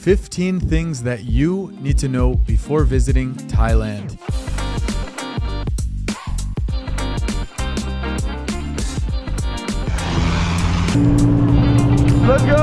15 things that you need to know before visiting Thailand. Let's go!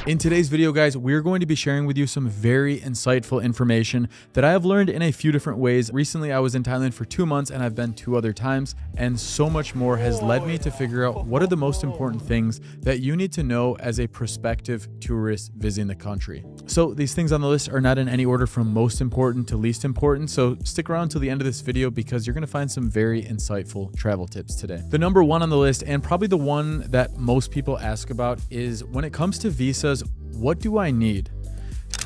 In today's video, guys, we're going to be sharing with you some very insightful information that I have learned in a few different ways. Recently, I was in Thailand for 2 months and I've been 2 other times, and so much more has led me to figure out what are the most important things that you need to know as a prospective tourist visiting the country. So these things on the list are not in any order from most important to least important, so stick around till the end of this video because you're going to find some very insightful travel tips today. The number 1 on the list, and probably the one that most people ask about, is when it comes to visas, what do I need?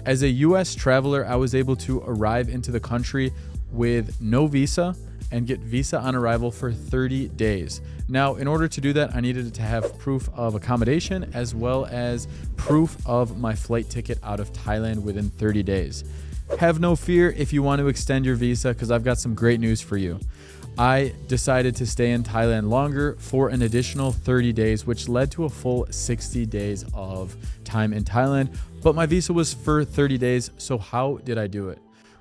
As a US traveler, I was able to arrive into the country with no visa and get visa on arrival for 30 days. Now, in order to do that, I needed to have proof of accommodation as well as proof of my flight ticket out of Thailand within 30 days. Have no fear if you want to extend your visa, because I've got some great news for you. I decided to stay in Thailand longer for an additional 30 days, which led to a full 60 days of time in Thailand, but my visa was for 30 days. So how did I do it?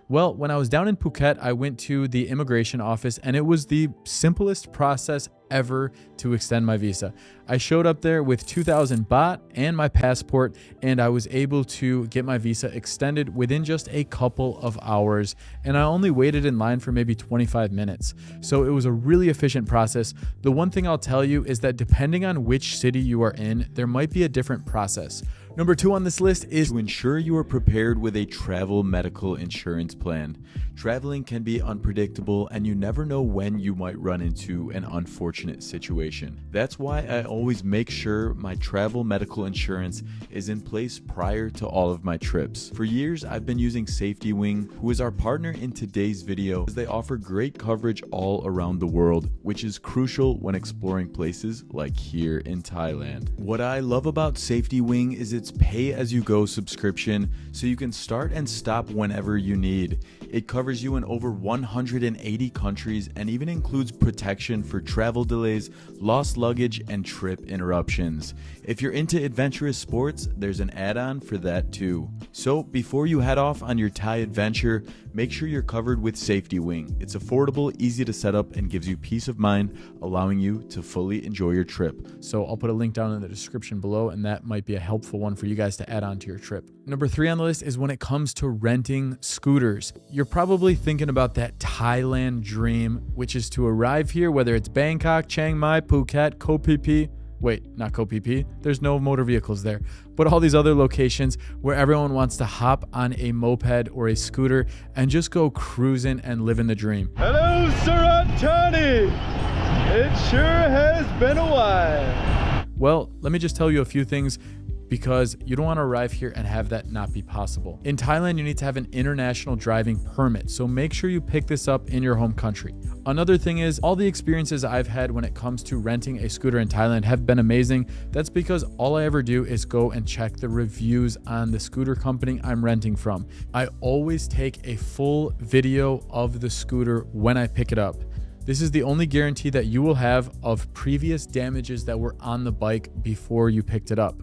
Well, when I was down in Phuket, I went to the immigration office and it was the simplest process ever to extend my visa. I showed up there with 2,000 baht and my passport, and I was able to get my visa extended within just a couple of hours, and I only waited in line for maybe 25 minutes. So it was a really efficient process. The one thing I'll tell you is that depending on which city you are in, there might be a different process. Number 2 on this list is to ensure you are prepared with a travel medical insurance plan. Traveling can be unpredictable and you never know when you might run into an unfortunate situation. That's why I always make sure my travel medical insurance is in place prior to all of my trips. For years, I've been using Safety Wing, who is our partner in today's video, as they offer great coverage all around the world, which is crucial when exploring places like here in Thailand. What I love about Safety Wing is its pay-as-you-go subscription, so you can start and stop whenever you need. It covers you in over 180 countries and even includes protection for travel delays, lost luggage, and trip interruptions. If you're into adventurous sports, there's an add-on for that too. So before you head off on your Thai adventure, make sure you're covered with Safety Wing. It's affordable, easy to set up, and gives you peace of mind, allowing you to fully enjoy your trip. So I'll put a link down in the description below, and that might be a helpful one for you guys to add on to your trip. Number 3 on the list is when it comes to renting scooters. You're probably thinking about that Thailand dream, which is to arrive here, whether it's Bangkok, Chiang Mai, Phuket, Koh Phi Phi. Wait, not Koh Phi Phi. There's no motor vehicles there. But all these other locations where everyone wants to hop on a moped or a scooter and just go cruising and living the dream. Hello, Surat-Thani. It sure has been a while. Well, let me just tell you a few things, because you don't want to arrive here and have that not be possible. In Thailand, you need to have an international driving permit, so make sure you pick this up in your home country. Another thing is, all the experiences I've had when it comes to renting a scooter in Thailand have been amazing. That's because all I ever do is go and check the reviews on the scooter company I'm renting from. I always take a full video of the scooter when I pick it up. This is the only guarantee that you will have of previous damages that were on the bike before you picked it up.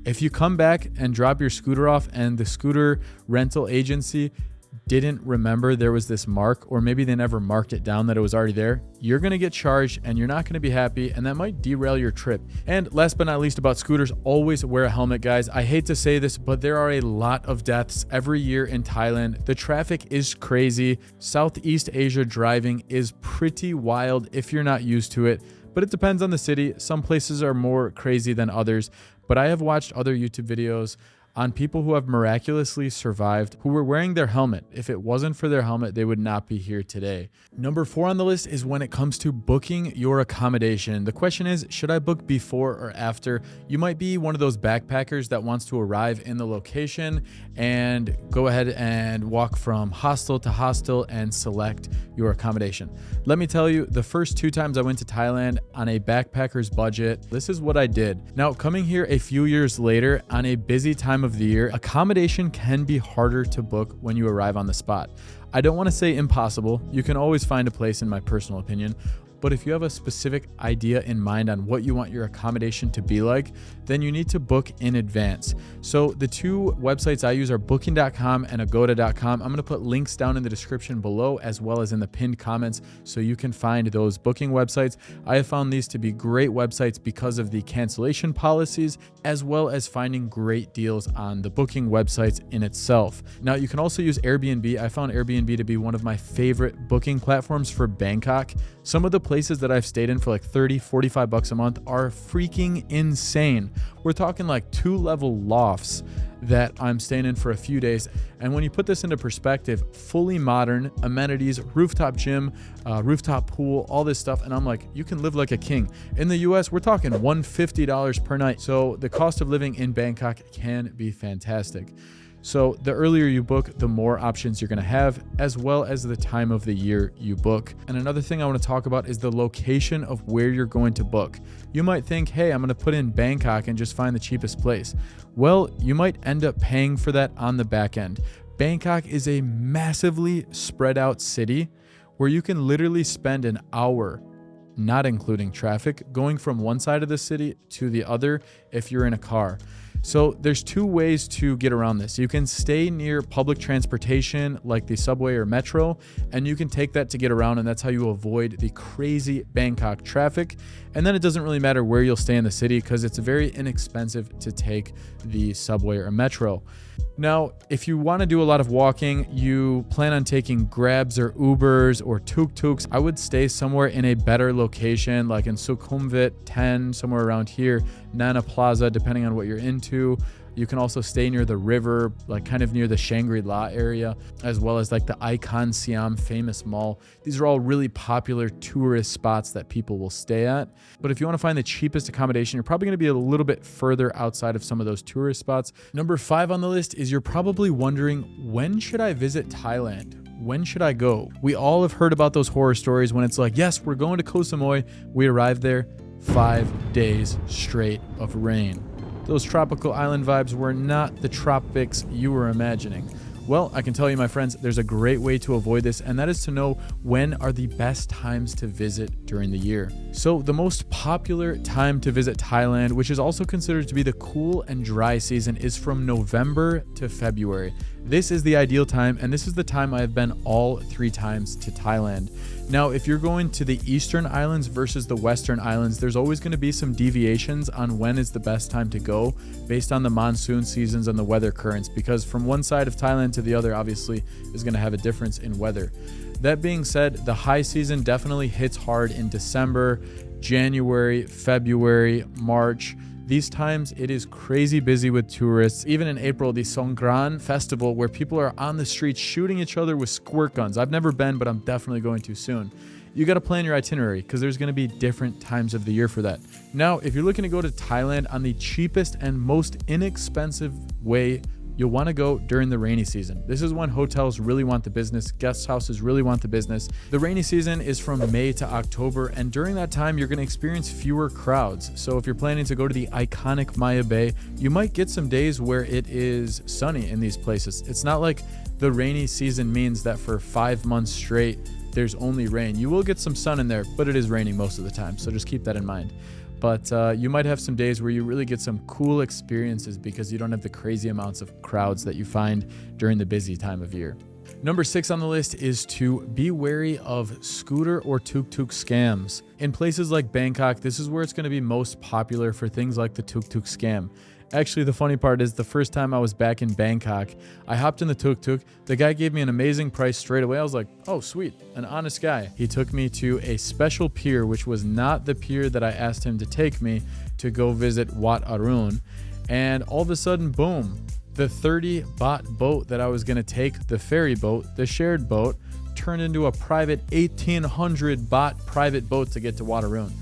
If you come back and drop your scooter off and the scooter rental agency didn't remember there was this mark, or maybe they never marked it down that it was already there, you're going to get charged and you're not going to be happy, and that might derail your trip. And last but not least about scooters, always wear a helmet, guys. I hate to say this, but there are a lot of deaths every year in Thailand. The traffic is crazy. Southeast Asia driving is pretty wild if you're not used to it, but it depends on the city. Some places are more crazy than others, but I have watched other YouTube videos on people who have miraculously survived, who were wearing their helmet. If it wasn't for their helmet, they would not be here today. Number 4 on the list is when it comes to booking your accommodation. The question is, should I book before or after? You might be one of those backpackers that wants to arrive in the location and go ahead and walk from hostel to hostel and select your accommodation. Let me tell you, the first 2 times I went to Thailand on a backpacker's budget, this is what I did. Now, coming here a few years later on a busy time time of the year, accommodation can be harder to book when you arrive on the spot. I don't want to say impossible. You can always find a place, in my personal opinion. But if you have a specific idea in mind on what you want your accommodation to be like, then you need to book in advance. So the two websites I use are booking.com and agoda.com. I'm going to put links down in the description below as well as in the pinned comments so you can find those booking websites. I have found these to be great websites because of the cancellation policies as well as finding great deals on the booking websites in itself. Now you can also use Airbnb. I found Airbnb to be one of my favorite booking platforms for Bangkok. Some of the places that I've stayed in for like 30, 45 bucks a month are freaking insane. We're talking like 2-level lofts that I'm staying in for a few days. And when you put this into perspective, fully modern amenities, rooftop gym, rooftop pool, all this stuff. And I'm like, you can live like a king. In the US, we're talking $150 per night. So the cost of living in Bangkok can be fantastic. So the earlier you book, the more options you're going to have, as well as the time of the year you book. And another thing I want to talk about is the location of where you're going to book. You might think, hey, I'm going to put in Bangkok and just find the cheapest place. Well, you might end up paying for that on the back end. Bangkok is a massively spread out city where you can literally spend an hour, not including traffic, going from one side of the city to the other if you're in a car. So there's two ways to get around this. You can stay near public transportation like the subway or metro, and you can take that to get around, and that's how you avoid the crazy Bangkok traffic. And then it doesn't really matter where you'll stay in the city because it's very inexpensive to take the subway or metro. Now, if you want to do a lot of walking, you plan on taking Grabs or Ubers or Tuktuks, I would stay somewhere in a better location, like in Sukhumvit 10, somewhere around here, Nana Plaza, depending on what you're into. You can also stay near the river, like kind of near the Shangri-La area, as well as like the Icon Siam famous mall. These are all really popular tourist spots that people will stay at. But if you want to find the cheapest accommodation, you're probably going to be a little bit further outside of some of those tourist spots. Number 5 on the list is you're probably wondering, when should I visit Thailand? When should I go? We all have heard about those horror stories when it's like, yes, we're going to Koh Samui. We arrived there, 5 days straight of rain. Those tropical island vibes were not the tropics you were imagining. Well, I can tell you, my friends, there's a great way to avoid this, and that is to know when are the best times to visit during the year. So the most popular time to visit Thailand, which is also considered to be the cool and dry season, is from November to February. This is the ideal time, and this is the time I have been all 3 times to Thailand. Now, if you're going to the Eastern Islands versus the Western Islands, there's always going to be some deviations on when is the best time to go based on the monsoon seasons and the weather currents, because from one side of Thailand to the other, obviously, is going to have a difference in weather. That being said, the high season definitely hits hard in December, January, February, March. These times, it is crazy busy with tourists. Even in April, the Songkran festival, where people are on the streets shooting each other with squirt guns. I've never been, but I'm definitely going to soon. You got to plan your itinerary because there's going to be different times of the year for that. Now, if you're looking to go to Thailand on the cheapest and most inexpensive way, you'll want to go during the rainy season. This is when hotels really want the business, guest houses really want the business. The rainy season is from May to October, and during that time, you're going to experience fewer crowds. So if you're planning to go to the iconic Maya Bay, you might get some days where it is sunny in these places. It's not like the rainy season means that for 5 months straight, there's only rain. You will get some sun in there, but it is raining most of the time. So just keep that in mind. But you might have some days where you really get some cool experiences because you don't have the crazy amounts of crowds that you find during the busy time of year. Number 6 on the list is to be wary of scooter or tuk-tuk scams. In places like Bangkok, this is where it's going to be most popular for things like the tuk-tuk scam. Actually, the funny part is the first time I was back in Bangkok, I hopped in the tuk-tuk. The guy gave me an amazing price straight away. I was like, oh, sweet, an honest guy. He took me to a special pier, which was not the pier that I asked him to take me to go visit Wat Arun. And all of a sudden, boom, the 30 baht boat that I was going to take, the ferry boat, the shared boat, turned into a private 1,800 baht private boat to get to Wat Arun.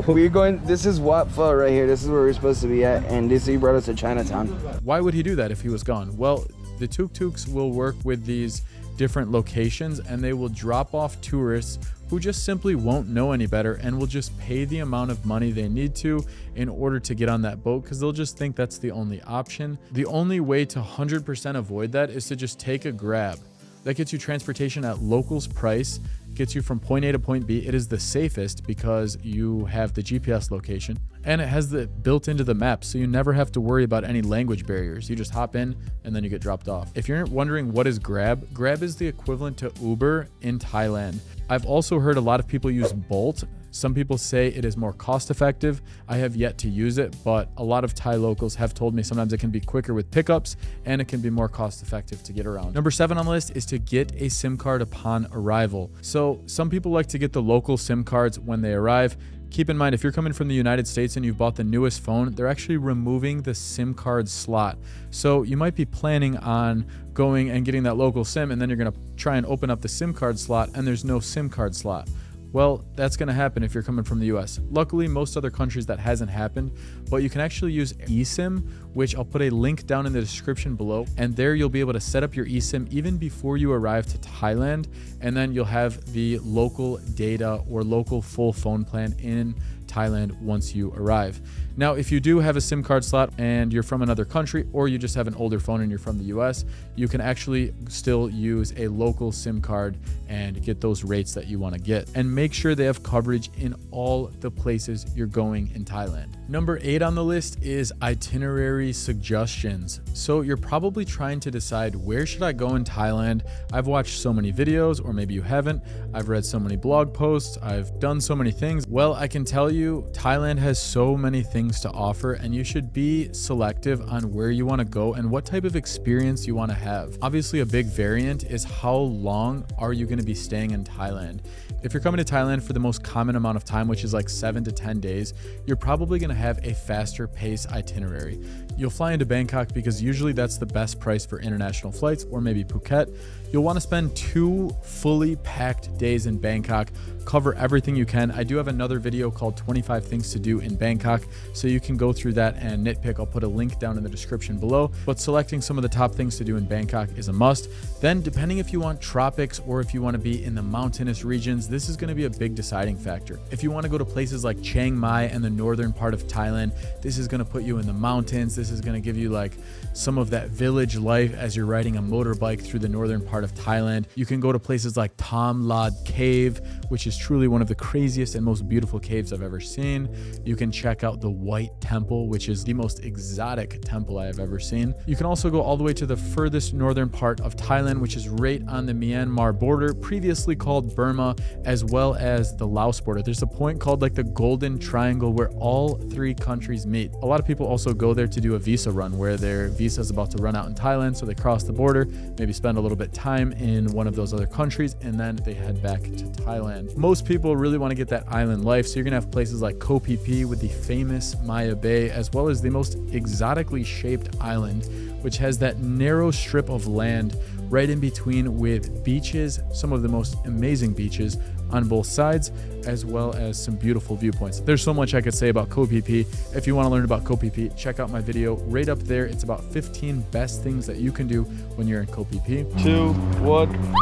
We're going, this is Wat Pho right here. This is where we're supposed to be at. And he brought us to Chinatown. Why would he do that if he was gone? Well, the tuk-tuks will work with these different locations and they will drop off tourists who just simply won't know any better and will just pay the amount of money they need to in order to get on that boat because they'll just think that's the only option. The only way to 100% avoid that is to just take a Grab. That gets you transportation at locals price, gets you from point A to point B. It is the safest because you have the GPS location and it has the built into the map, so you never have to worry about any language barriers. You just hop in and then you get dropped off. If you're wondering what is Grab, Grab is the equivalent to Uber in Thailand. I've also heard a lot of people use Bolt. Some people say it is more cost effective. I have yet to use it, but a lot of Thai locals have told me sometimes it can be quicker with pickups and it can be more cost effective to get around. Number 7 on the list is to get a SIM card upon arrival. So some people like to get the local SIM cards when they arrive. Keep in mind, if you're coming from the United States and you've bought the newest phone, they're actually removing the SIM card slot. So you might be planning on going and getting that local SIM, and then you're going to try and open up the SIM card slot and there's no SIM card slot. Well, that's going to happen if you're coming from the US. Luckily, most other countries that hasn't happened, but you can actually use eSIM, which I'll put a link down in the description below. And there you'll be able to set up your eSIM even before you arrive to Thailand. And then you'll have the local data or local full phone plan in Thailand once you arrive. Now, if you do have a SIM card slot and you're from another country, or you just have an older phone and you're from the US, you can actually still use a local SIM card and get those rates that you want to get. And make sure they have coverage in all the places you're going in Thailand. Number 8 on the list is itinerary suggestions. So you're probably trying to decide, where should I go in Thailand? I've watched so many videos, or maybe you haven't. I've read so many blog posts. I've done so many things. Well, I can tell you, Thailand has so many things to offer, and you should be selective on where you want to go and what type of experience you want to have. Obviously, a big variant is how long are you going to be staying in Thailand. If you're coming to Thailand for the most common amount of time, which is like 7 to 10 days, you're probably going to have a faster pace itinerary. You'll fly into Bangkok because usually that's the best price for international flights, or maybe Phuket. You'll want to spend 2 fully packed days in Bangkok, cover everything you can. I do have another video called 25 Things to Do in Bangkok, so you can go through that and nitpick. I'll put a link down in the description below, but selecting some of the top things to do in Bangkok is a must. Then, depending if you want tropics or if you want to be in the mountainous regions, this is going to be a big deciding factor. If you want to go to places like Chiang Mai and the northern part of Thailand, this is going to put you in the mountains. This is going to give you like some of that village life as you're riding a motorbike through the northern part of Thailand. You can go to places like Tam Lad Cave, which is truly one of the craziest and most beautiful caves I've ever seen. You can check out the White Temple, which is the most exotic temple I have ever seen. You can also go all the way to the furthest northern part of Thailand, which is right on the Myanmar border, previously called Burma, as well as the Laos border. There's a point called like the Golden Triangle where all 3 countries meet. A lot of people also go there to do a visa run, where their visa is about to run out in Thailand, so they cross the border, maybe spend a little bit time in one of those other countries, and then they head back to Thailand. Most people really want to get that island life, so you're gonna have places like Koh Phi Phi with the famous Maya Bay, as well as the most exotically shaped island, which has that narrow strip of land right in between with beaches, some of the most amazing beaches on both sides, as well as some beautiful viewpoints. There's so much I could say about Koh Phi Phi. If you want to learn about Koh Phi Phi, check out my video right up there. It's about 15 best things that you can do when you're in Koh Phi Phi. 2, 1.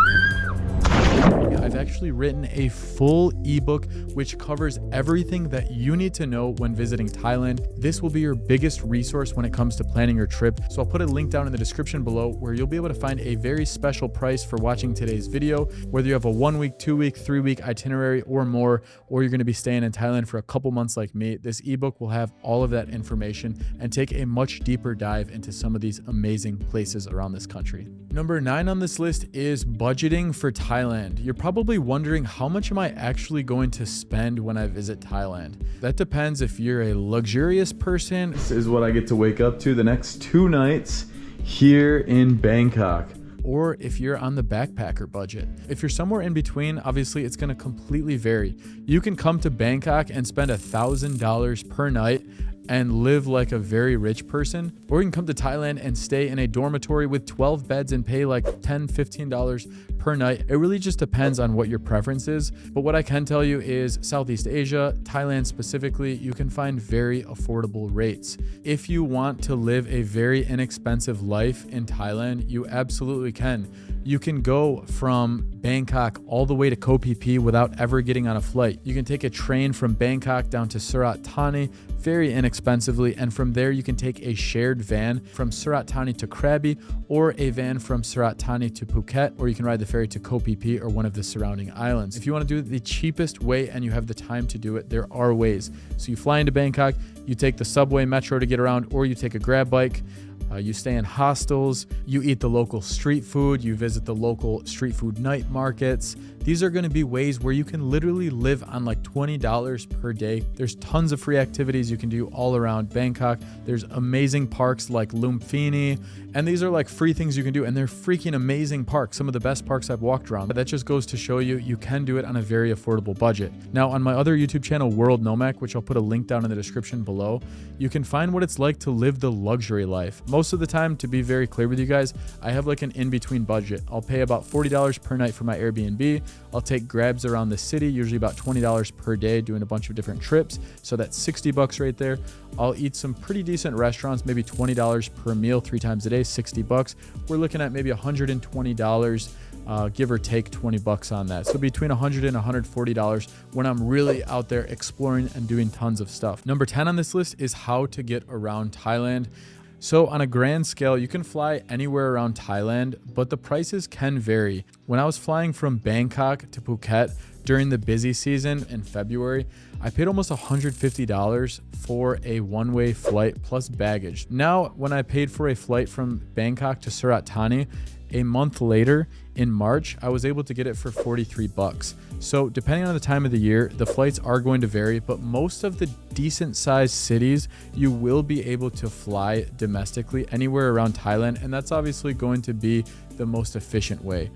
I've actually written a full ebook which covers everything that you need to know when visiting Thailand. This will be your biggest resource when it comes to planning your trip. So I'll put a link down in the description below where you'll be able to find a very special price for watching today's video. Whether you have a 1 week, 2 week, 3 week itinerary or more, or you're going to be staying in Thailand for a couple months like me, this ebook will have all of that information and take a much deeper dive into some of these amazing places around this country. Number 9 on this list is budgeting for Thailand. You're probably wondering, how much am I actually going to spend when I visit Thailand? That depends if you're a luxurious person. This is what I get to wake up to the next 2 nights here in Bangkok. Or if you're on the backpacker budget. If you're somewhere in between, obviously it's going to completely vary. You can come to Bangkok and spend $1,000 per night and live like a very rich person, or you can come to Thailand and stay in a dormitory with 12 beds and pay like $10, $15 per night. It really just depends on what your preference is. But what I can tell you is Southeast Asia, Thailand specifically, you can find very affordable rates. If you want to live a very inexpensive life in Thailand, you absolutely can. You can go from Bangkok all the way to Koh Phi Phi without ever getting on a flight. You can take a train from Bangkok down to Surat Thani very inexpensively, and from there you can take a shared van from Surat Thani to Krabi, or a van from Surat Thani to Phuket, or you can ride the ferry to Koh Phi Phi or one of the surrounding islands. If you want to do it the cheapest way and you have the time to do it, there are ways. So you fly into Bangkok, you take the subway, metro to get around, or you take a grab bike. You stay in hostels, you eat the local street food, you visit the local street food night markets. These are going to be ways where you can literally live on like $20 per day. There's tons of free activities you can do all around Bangkok. There's amazing parks like Lumpini, and these are like free things you can do, and they're freaking amazing parks. Some of the best parks I've walked around. That just goes to show you, you can do it on a very affordable budget. Now, on my other YouTube channel, World Nomac, which I'll put a link down in the description below, you can find what it's like to live the luxury life. Most of the time, to be very clear with you guys, I have like an in-between budget. I'll pay about $40 per night for my Airbnb. I'll take grabs around the city, usually about $20 per day, doing a bunch of different trips. So that's 60 bucks right there. I'll eat some pretty decent restaurants, maybe $20 per meal, 3 times a day, 60 bucks. We're looking at maybe $120, give or take 20 bucks on that. So between $100 and $140 when I'm really out there exploring and doing tons of stuff. Number 10 on this list is how to get around Thailand. So on a grand scale, you can fly anywhere around Thailand, but the prices can vary. When I was flying from Bangkok to Phuket during the busy season in February, I paid almost $150 for a one-way flight plus baggage. Now, when I paid for a flight from Bangkok to Surat Thani, a month later in March, I was able to get it for 43 bucks. So depending on the time of the year, the flights are going to vary, but most of the decent sized cities, you will be able to fly domestically anywhere around Thailand. And that's obviously going to be the most efficient way.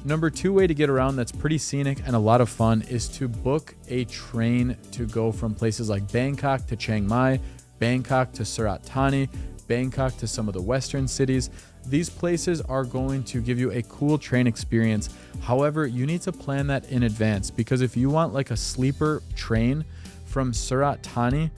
Number 2 way to get around that's pretty scenic and a lot of fun is to book a train to go from places like Bangkok to Chiang Mai, Bangkok to Surat Thani, Bangkok to some of the western cities. These places are going to give you a cool train experience. However, you need to plan that in advance, because if you want like a sleeper train from Surat Thani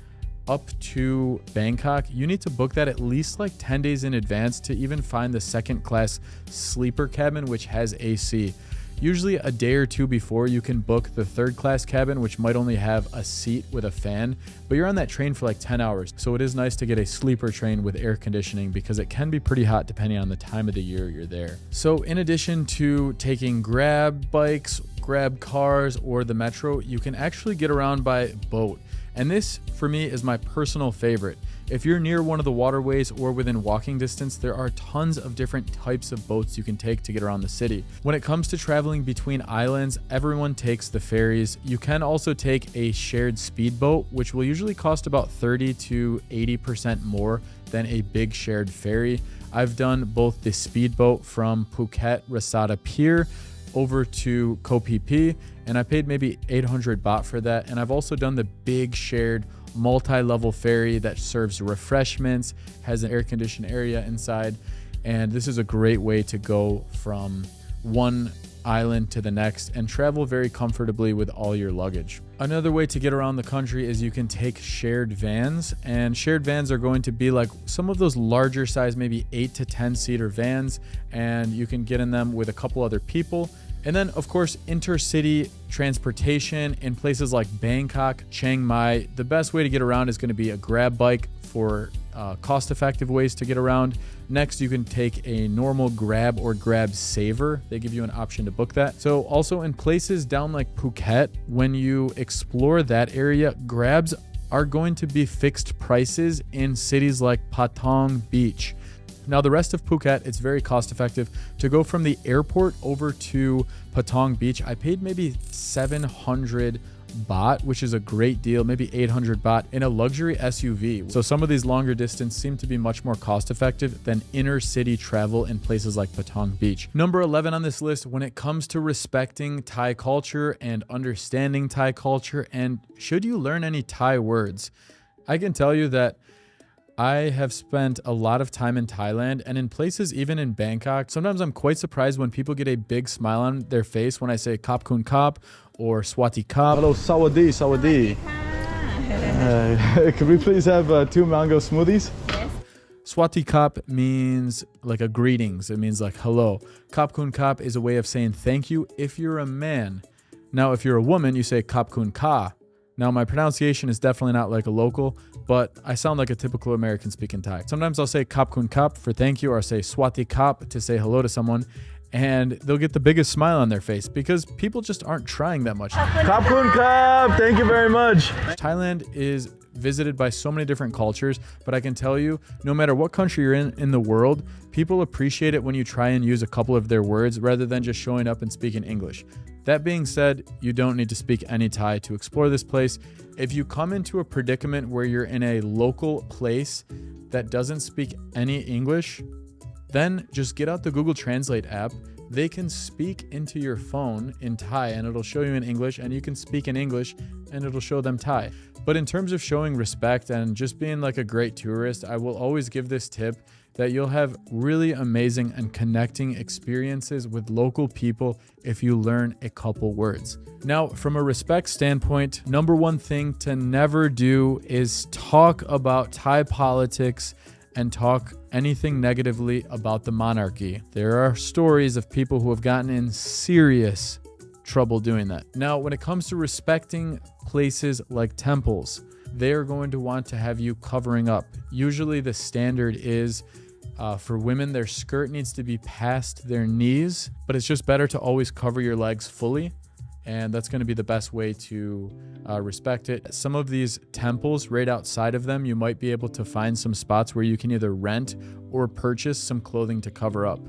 up to Bangkok, you need to book that at least like 10 days in advance to even find the second class sleeper cabin, which has AC. Usually a day or two before, you can book the third class cabin, which might only have a seat with a fan, but you're on that train for like 10 hours. So it is nice to get a sleeper train with air conditioning, because it can be pretty hot depending on the time of the year you're there. So in addition to taking grab bikes, grab cars, or the metro, you can actually get around by boat. And this, for me, is my personal favorite. If you're near one of the waterways or within walking distance, there are tons of different types of boats you can take to get around the city. When it comes to traveling between islands, everyone takes the ferries. You can also take a shared speedboat, which will usually cost about 30 to 80% more than a big shared ferry. I've done both the speedboat from Phuket Rasada Pier over to Koh Phi Phi, and I paid maybe 800 baht for that. And I've also done the big shared multi-level ferry that serves refreshments, has an air-conditioned area inside, and this is a great way to go from one island to the next and travel very comfortably with all your luggage. Another way to get around the country is you can take shared vans, and shared vans are going to be like some of those larger size, maybe 8 to 10 seater vans, and you can get in them with a couple other people. And then, of course, intercity transportation in places like Bangkok, Chiang Mai. The best way to get around is going to be a grab bike for cost-effective ways to get around. Next, you can take a normal grab or grab saver. They give you an option to book that. So also in places down like Phuket, when you explore that area, grabs are going to be fixed prices in cities like Patong Beach. Now, the rest of Phuket, it's very cost effective. To go from the airport over to Patong Beach, I paid maybe 700 baht, which is a great deal, maybe 800 baht in a luxury SUV. So some of these longer distance seem to be much more cost effective than inner city travel in places like Patong Beach. Number 11 on this list, when it comes to respecting Thai culture and understanding Thai culture, and should you learn any Thai words, I can tell you that I have spent a lot of time in Thailand and in places even in Bangkok. Sometimes I'm quite surprised when people get a big smile on their face when I say Kap Kun Kap or Swati Kap. Hello, Sawadee, Sawadee. Could we please have 2 mango smoothies? Yes. Swati kap means like a greetings. It means like hello. Kap kun kap is a way of saying thank you if you're a man. Now, if you're a woman, you say kap kun ka. Now, my pronunciation is definitely not like a local, but I sound like a typical American speaking Thai. Sometimes I'll say kap kun kap for thank you, or I'll say swati kap to say hello to someone, and they'll get the biggest smile on their face because people just aren't trying that much. Kap kun kap, thank you very much. Thailand is visited by so many different cultures, but I can tell you, no matter what country you're in the world, people appreciate it when you try and use a couple of their words rather than just showing up and speaking English. That being said, you don't need to speak any Thai to explore this place. If you come into a predicament where you're in a local place that doesn't speak any English, then just get out the Google Translate app. They can speak into your phone in Thai and it'll show you in English, and you can speak in English and it'll show them Thai. But in terms of showing respect and just being like a great tourist, I will always give this tip that you'll have really amazing and connecting experiences with local people if you learn a couple words. Now, from a respect standpoint, number one thing to never do is talk about Thai politics and talk anything negatively about the monarchy. There are stories of people who have gotten in serious trouble doing that. Now, when it comes to respecting places like temples, they are going to want to have you covering up. Usually the standard is for women, their skirt needs to be past their knees, but it's just better to always cover your legs fully. And that's going to be the best way to respect it. Some of these temples, right outside of them, you might be able to find some spots where you can either rent or purchase some clothing to cover up.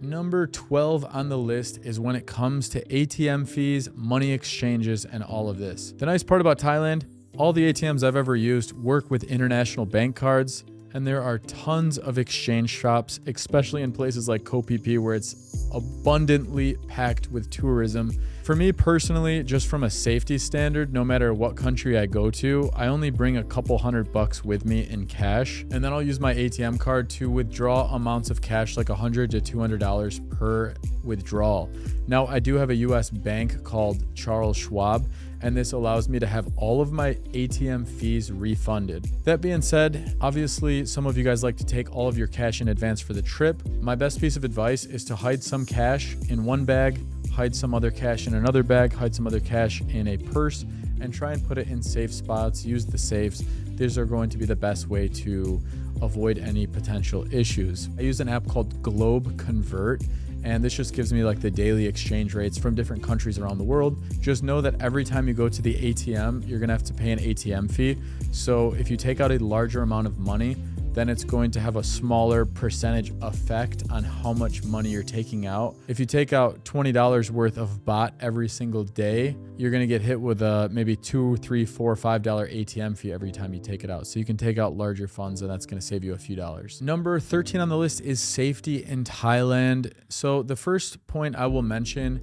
Number 12 on the list is when it comes to ATM fees, money exchanges, and all of this. The nice part about Thailand, all the ATMs I've ever used work with international bank cards, and there are tons of exchange shops, especially in places like Koh Phi Phi where it's abundantly packed with tourism. For me personally, just from a safety standard, no matter what country I go to, I only bring a couple $100 with me in cash, and then I'll use my ATM card to withdraw amounts of cash like $100 to $200 per withdrawal. Now, I do have a US bank called Charles Schwab, and this allows me to have all of my ATM fees refunded. That being said, obviously some of you guys like to take all of your cash in advance for the trip. My best piece of advice is to hide some cash in one bag, hide some other cash in another bag, hide some other cash in a purse, and try and put it in safe spots. Use the safes. These are going to be the best way to avoid any potential issues. I use an app called Globe Convert, and this just gives me like the daily exchange rates from different countries around the world. Just know that every time you go to the ATM, you're gonna have to pay an ATM fee. So if you take out a larger amount of money, then it's going to have a smaller percentage effect on how much money you're taking out. If you take out $20 worth of baht every single day, you're gonna get hit with a maybe $2, $3, $4, $5 ATM fee every time you take it out. So you can take out larger funds and that's gonna save you a few dollars. Number 13 on the list is safety in Thailand. So the first point I will mention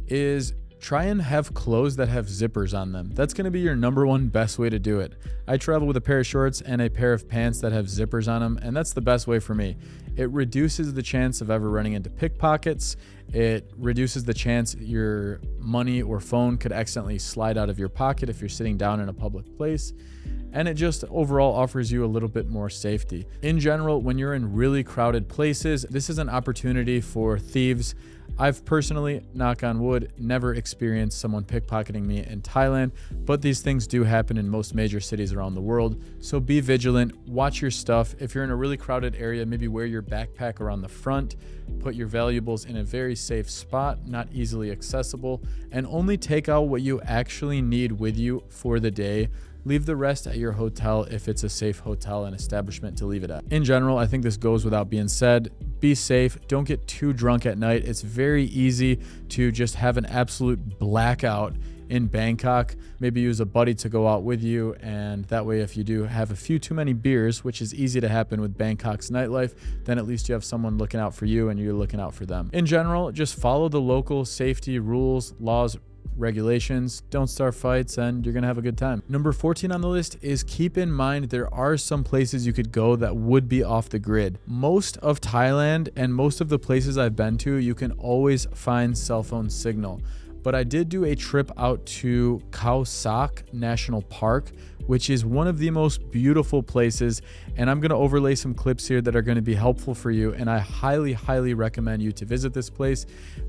is try and have clothes that have zippers on them. That's going to be your number one best way to do it. I travel with a pair of shorts and a pair of pants that have zippers on them, and that's the best way for me. It reduces the chance of ever running into pickpockets. It reduces the chance your money or phone could accidentally slide out of your pocket if you're sitting down in a public place. And it just overall offers you a little bit more safety. In general, when you're in really crowded places, this is an opportunity for thieves. I've personally, knock on wood, never experienced someone pickpocketing me in Thailand, but these things do happen in most major cities around the world. So be vigilant, watch your stuff. If you're in a really crowded area, maybe wear your backpack around the front, put your valuables in a very safe spot, not easily accessible, and only take out what you actually need with you for the day. Leave the rest at your hotel if it's a safe hotel and establishment to leave it at. In general, I think this goes without being said. Be safe. Don't get too drunk at night. It's very easy to just have an absolute blackout in Bangkok. Maybe use a buddy to go out with you, and that way if you do have a few too many beers, which is easy to happen with Bangkok's nightlife, then at least you have someone looking out for you and you're looking out for them. In general, just follow the local safety rules, laws, regulations, don't start fights, and you're gonna have a good time. Number 14 on the list is keep in mind there are some places you could go that would be off the grid. Most of Thailand and most of the places I've been to, you can always find cell phone signal. But I did do a trip out to Khao Sak National Park, which is one of the most beautiful places. And I'm going to overlay some clips here that are going to be helpful for you. And I highly, highly recommend you to visit this place.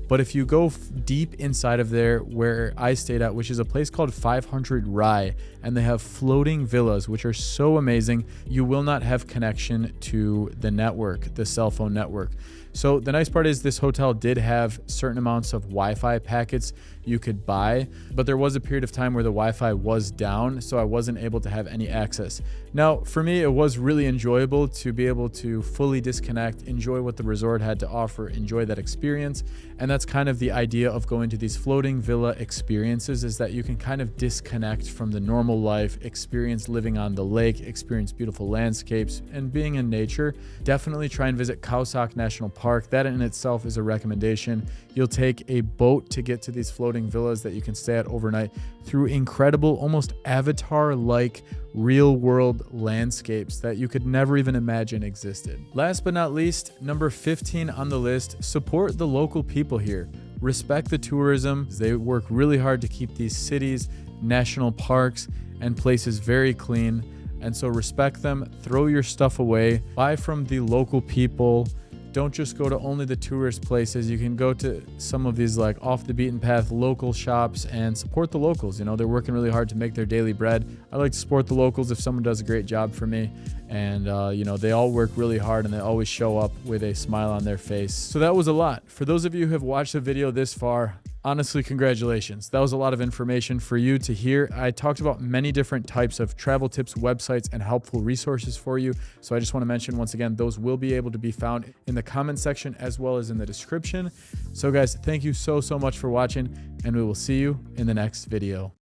But if you go deep inside of there where I stayed at, which is a place called 500 Rai, and they have floating villas, which are so amazing, you will not have connection to the network, the cell phone network. So the nice part is this hotel did have certain amounts of Wi-Fi packets you could buy, but there was a period of time where the Wi-Fi was down, so I wasn't able to have any access. Now, for me, it was really enjoyable to be able to fully disconnect, enjoy what the resort had to offer, enjoy that experience. And that's kind of the idea of going to these floating villa experiences, is that you can kind of disconnect from the normal life, experience living on the lake, experience beautiful landscapes, and being in nature. Definitely try and visit Khao Sak National Park. That in itself is a recommendation. You'll take a boat to get to these floating villas that you can stay at overnight through incredible, almost avatar-like real world landscapes that you could never even imagine existed. Last but not least, number 15 on the list, support the local people here. Respect the tourism. They work really hard to keep these cities, national parks, and places very clean. And so respect them, throw your stuff away, buy from the local people. Don't just go to only the tourist places. You can go to some of these like off the beaten path local shops and support the locals. You know, they're working really hard to make their daily bread. I like to support the locals if someone does a great job for me. And, you know, they all work really hard and they always show up with a smile on their face. So that was a lot. For those of you who have watched the video this far, honestly, congratulations. That was a lot of information for you to hear. I talked about many different types of travel tips, websites, and helpful resources for you. So I just want to mention once again, those will be able to be found in the comment section as well as in the description. So guys, thank you so much for watching, and we will see you in the next video.